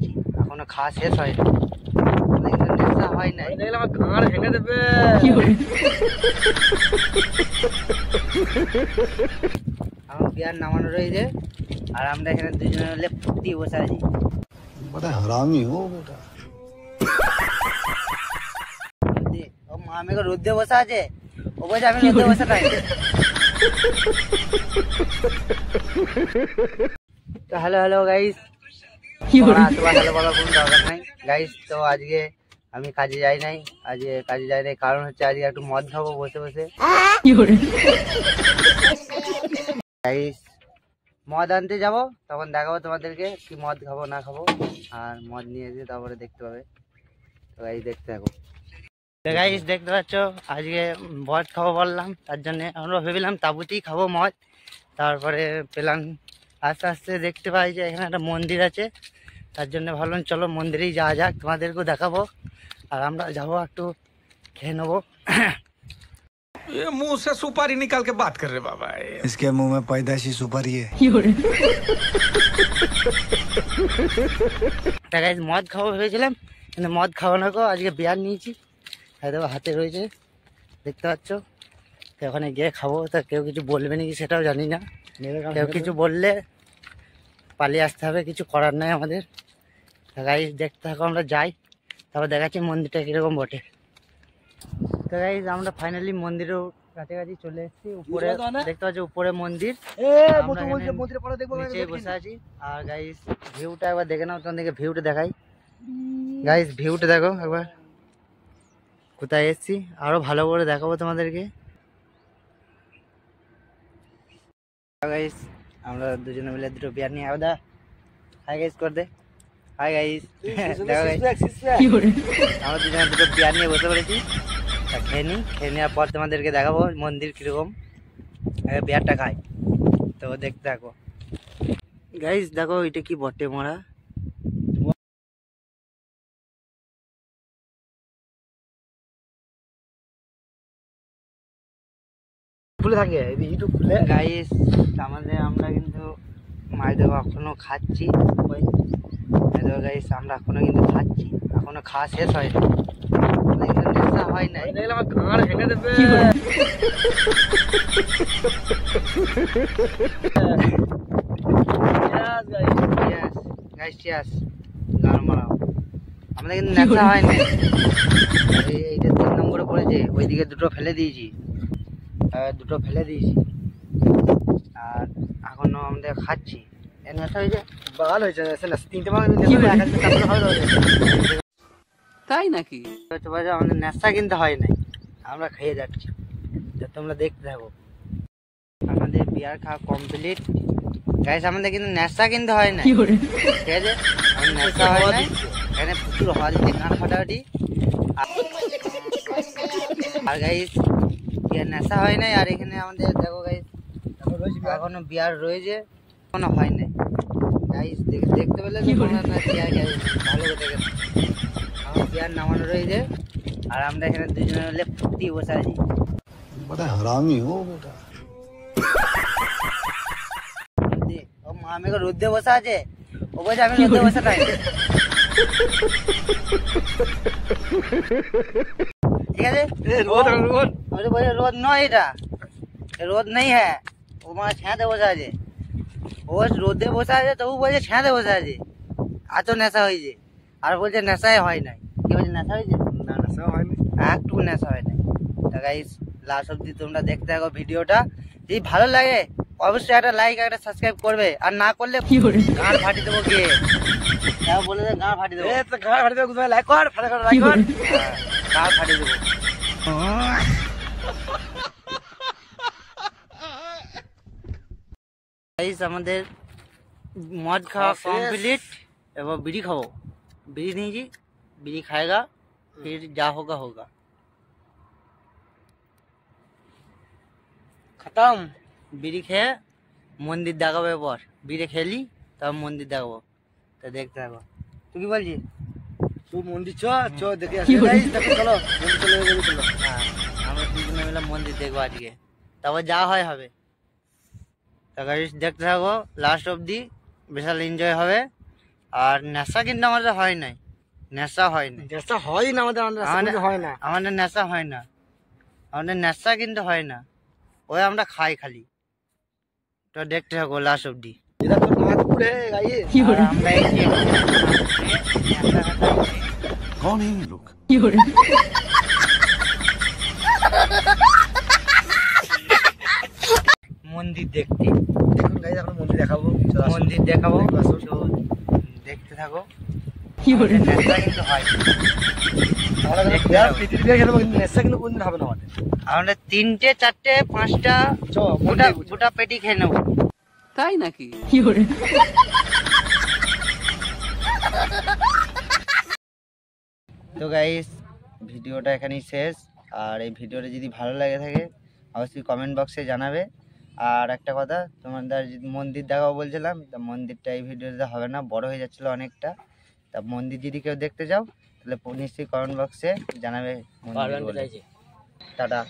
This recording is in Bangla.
খাচ্ছি, এখনো খাওয়া শেষ হয়নি। নেশা হয় নাই, দেখলে আমার ঘাড় ভেঙে দেবে। আমার বিয়ার নামানো রয়েছে, আর আমরা এখানে দুজনে মিলে ফুটি বসে আছি। বড় হারামি হো বেটা। ও মা আমাকে রোদে বসে আছে, ও বলছে আমি রোদে বসে নাই। তো হ্যালো গাইস, হ্যালো বলার কোনো দরকার নাই গাইস। তো আজকে আমি কাজে যাই নাই, কারণ হচ্ছে আজকে একটু মদ খাবো বসে বসে গাইস। মদ আনতে যাবো, তখন দেখাবো তোমাদেরকে কি মদ খাবো না খাবো, আর মদ নিয়ে এসে তারপরে দেখতে পাবে। তো গাইস দেখতে থাকো। তো গাইস দেখতে পাচ্ছ আজকে মদ খাবো বললাম, তার জন্য আমরা ভেবেলাম তাঁবুতেই খাবো মদ। তারপরে পেলাম আস্তে আস্তে দেখতে পাই যে এখানে একটা মন্দির আছে, তার জন্য ভাবলাম চলো মন্দিরেই যাওয়া যাক, তোমাদেরকেও দেখাবো আর আমরা যাবো একটু খেয়ে নেবো। ये मुंह से सुपारी निकाल के बात कर रहे बाबा, इसके मुंह में पैदाइशी सुपारी है। গাইস মদ খাবো ভেবেছিলাম, কিন্তু মদ খাবো না গো, আজকে বিয়ার নিয়েছি। হয়তো হাতে রয়েছে দেখতে পাচ্ছ, তো ওখানে গিয়ে খাবো। তা কেউ কিছু বলবে নাকি সেটাও জানি না, কেউ কিছু বললে পালিয়ে আসতে হবে, কিছু করার নাই আমাদের। গাইস দেখতে থাকো, আমরা যাই, তারপর দেখাচ্ছি মন্দিরটা কিরকম বটে। তো গাইস আমরা ফাইনালি মন্দিরেও কাছাকাছি চলে এসেছি। উপরে দেখতে পাচ্ছি উপরে মন্দির, নিচে বসে আছি। আর গাইস ভিউটা একবার দেখে নাও, তোমাদেরকে ভিউটা দেখাই। গাইস ভিউটা দেখো একবার, কোথায় এসেছি আরো ভালো করে দেখাবো তোমাদেরকে। গাইস আমরা দুজনে মিলে দুটো বিয়ার নিয়ে আলাদা হাই গাইস কর দে। হাই গাইস, দেখো গাইস আমরা দুজনে দুটো বিয়ার নিয়ে বসে পড়েছি। খেয়ে নেওয়ার পর তোমাদেরকে দেখাবো মন্দির কিরকম, বিয়ারটা খাই। তো দেখতে থাকো গাইস। দেখো এটা কি বটে মরা, খুলে থাকে ইউটিউব খুলে। গাইস আমাদের আমরা কিন্তু মাছ দেবো এখনো খাচ্ছি, গাইস আমরা এখনো কিন্তু খাচ্ছি, এখনো খাওয়া শেষ হয়নি। নেশা হয় নাই, দেখলে আমার ঘাড় ভেঙে দেবে। আমাদের কিন্তু নেশা হয় নাই, এইটা 3 নম্বরে পড়েছে। ওইদিকে দুটো ফেলে দিয়েছি, আর এখনো আমাদের খাচ্ছি। নেশা হয়েছে বাল হয়েছে, 3টে তাই নাকি? আমাদের নেশা কিন্তু হয় নাই, আমরা খেয়ে যাচ্ছি, তোমরা দেখতে থাকো। আমাদের বিয়ার খাওয়া কমপ্লিট গাইস, আমাদের কিন্তু নেশা কিন্তু হয় নাই, ঠিক আছে? নেশা হয় নাই, এখানে প্রচুর হওয়া দিচ্ছে, গান ফাটাফাটি। আর গাইস বিয়ার নেশা হয় নাই, আর এখানে আমাদের দেখো গাইস এখনো বিয়ার রয়েছে, এখনো হয় নাই গাইস। দেখতে পেলে ভালো কথা, আমার বিয়ার নামানো রয়েছে, আর আমরা এখানে দুজনে মিলে ফুটি বসে আছি। বড় হারামি হো বেটা। ও মা আমাকে রোদে বসে আছে, ও বলছে আমি রোদে বসে নাই। ঠিক আছে, রোদ নয়, এটা রোদ নেই হ্যাঁ, ও মানে ছাঁদে বসে আছে। ও রোদে বসে আছে, তবু বলছে ছাঁদে বসে আছে। এত নেশা হয়েছে, আর বলছে নেশাই হয় নাই। কি বলছে নেশা হয়েছে? না নেশা হয়নি, একটু নেশা হয় নাই। তো গাইস লাস্ট অব্দি তোমরা দেখতে থাকো ভিডিওটা, যদি ভালো লাগে অবশ্যই একটা লাইক একটা সাবস্ক্রাইব করবে, আর না করলে গাঁড় ফাটি দেবো গিয়ে। বলে দে গাঁড় ফাটি দেবো, গাঁড় ফাটি দেবো, লাইক কর, লাইক কর, গাঁড় ফাটি দেবো। গাইস আমাদের মদ খাওয়া কমপ্লিট, এবার বিড়ি খাবো। বিড়ি নিয়েছি, বিড়ি খাएगा फिर যা होगा होगा। খতম। বিড়ি খেয়ে মন্দির দেখাবো, এবার বিড়ি খেলি তবে মন্দির দেখাবো। তো দেখতে থাকো। তুই কি বলছিস? তুই মন্দির চ দেখে আসি। চলো চলো, আমরা দুজনে মিলে মন্দির দেখবো আজকে, তারপর যা হয় হবে। তা গাইস দেখতে থাকো লাস্ট অবধি, বিশাল এনজয় হবে। আর নেশা কিন্তু আমাদের হয় নাই, নেশা হয় না, নেশা হয় না আমাদের, হয় না। আমাদের নেশা হয় না, আমাদের নেশা কিন্তু হয় না, ওই আমরা খাই খালি। তো দেখতে থাকো লাস্ট অব্দি। এটা তো নাগপুরে গাইয়ে আর আমরা এই যে कौन है ये लोग? মন্দির দেখতে, দেখুন গাইজ, আমরা মন্দির দেখাবো, মন্দির দেখাবো, তো দেখতে থাকো। আমাদের নেশা কিন্তু হয় না। দেখতে থাকো। পৃথিবীতে খেলবো, কিন্তু নেশা কিন্তু কোনদিন হবে না আমাদের। আমরা 3টে 4টে 5টা চ, গোটা গোটা পেটি খেয়ে নেবো। তাই নাকি? তো গাইস, ভিডিওটা এখানেই শেষ। আর এই ভিডিওটা যদি ভালো লাগে থাকে অবশ্যই কমেন্ট বক্সে জানাবে। আর একটা কথা, তোমাদের যদি মন্দির দেখাবো বলছিলাম, তা মন্দিরটা এই ভিডিওতে হবে না, বড় হয়ে যাচ্ছিলো অনেকটা। তা মন্দির যদি কেউ দেখতে চাও তাহলে নিশ্চয়ই কমেন্ট বক্সে জানাবে মন্দির বলে। টাটা।